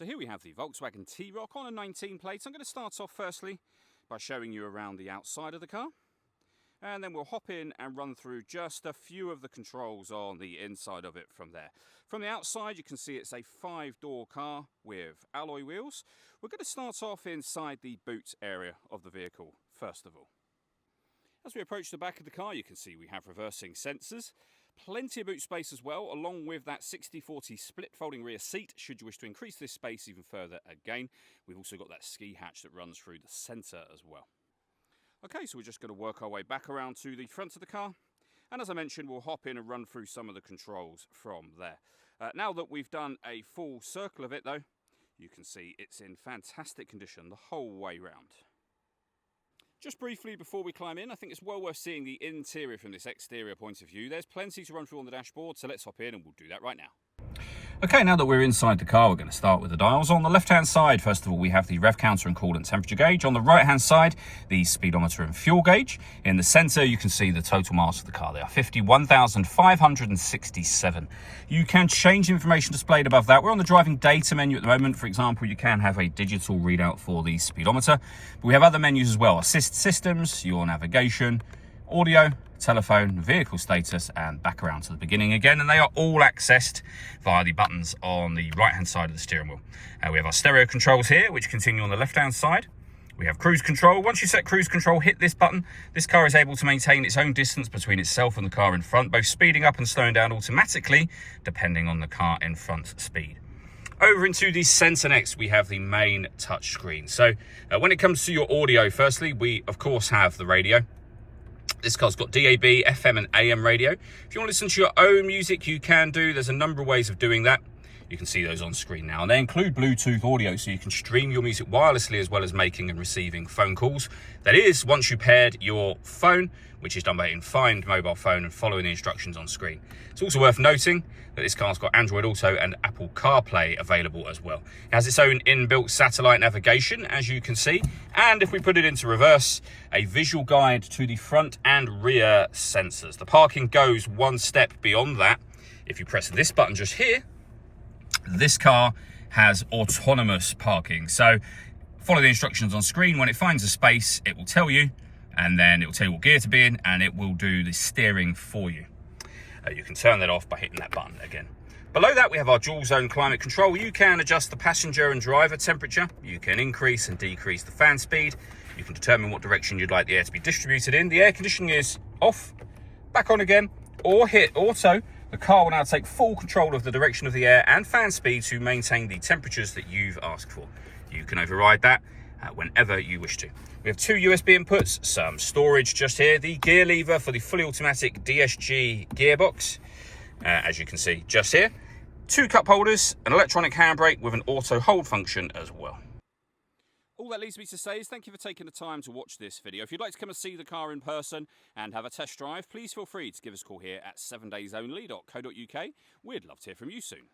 So here we have the Volkswagen T-Roc on a 19 plate. I'm going to start off firstly by showing you around the outside of the car. And then we'll hop in and run through just a few of the controls on the inside of it from there. From the outside, you can see it's a 5-door car with alloy wheels. We're going to start off inside the boot area of the vehicle, first of all. As we approach the back of the car, you can see we have reversing sensors. Plenty of boot space as well, along with that 60-40 split folding rear seat, should you wish to increase this space even further again. We've also got that ski hatch that runs through the centre as well. Okay, so we're just going to work our way back around to the front of the car. And as I mentioned, we'll hop in and run through some of the controls from there. Now that we've done a full circle of it though, you can see it's in fantastic condition the whole way round. Just briefly before we climb in, I think it's well worth seeing the interior from this exterior point of view. There's plenty to run through on the dashboard, so let's hop in and we'll do that right now. Okay, now that we're inside the car, we're going to start with the dials. On the left-hand side, first of all, we have the rev counter and coolant temperature gauge. On the right-hand side, the speedometer and fuel gauge. In the centre, you can see the total miles of the car. They are 51,567. You can change the information displayed above that. We're on the driving data menu at the moment. For example, you can have a digital readout for the speedometer. But we have other menus as well. Assist systems, your navigation, audio, telephone, vehicle status, and back around to the beginning again, and they are all accessed via the buttons on the right hand side of the steering wheel. We have our stereo controls here, which continue on the left hand side. We have cruise control. Once you set cruise control, hit this button. This car is able to maintain its own distance between itself and the car in front, both speeding up and slowing down automatically depending on the car in front's speed. Over into the centre next, we have the main touch screen. So when it comes to your audio, firstly, we of course have the radio. This car's got DAB, FM and AM radio. If you want to listen to your own music, you can do. There's a number of ways of doing that. You can see those on screen now. And they include Bluetooth audio, so you can stream your music wirelessly as well as making and receiving phone calls. That is, once you paired your phone, which is done by hitting Find Mobile Phone and following the instructions on screen. It's also worth noting that this car's got Android Auto and Apple CarPlay available as well. It has its own inbuilt satellite navigation, as you can see. And if we put it into reverse, a visual guide to the front and rear sensors. The parking goes one step beyond that. If you press this button just here, this car has autonomous parking. So follow the instructions on screen. When it finds a space, it will tell you, and then it will tell you what gear to be in, and it will do the steering for you. You can turn that off by hitting that button again. Below that, we have our dual zone climate control. You can adjust the passenger and driver temperature. You can increase and decrease the fan speed. You can determine what direction you'd like the air to be distributed in. The air conditioning is off, back on again, or hit auto. The car will now take full control of the direction of the air and fan speed to maintain the temperatures that you've asked for. You can override that whenever you wish to. We have 2 USB inputs, some storage just here, the gear lever for the fully automatic DSG gearbox, as you can see just here, 2 cup holders, an electronic handbrake with an auto hold function as well. All that leaves me to say is thank you for taking the time to watch this video. If you'd like to come and see the car in person and have a test drive, please feel free to give us a call here at 7daysonly.co.uk. We'd love to hear from you soon.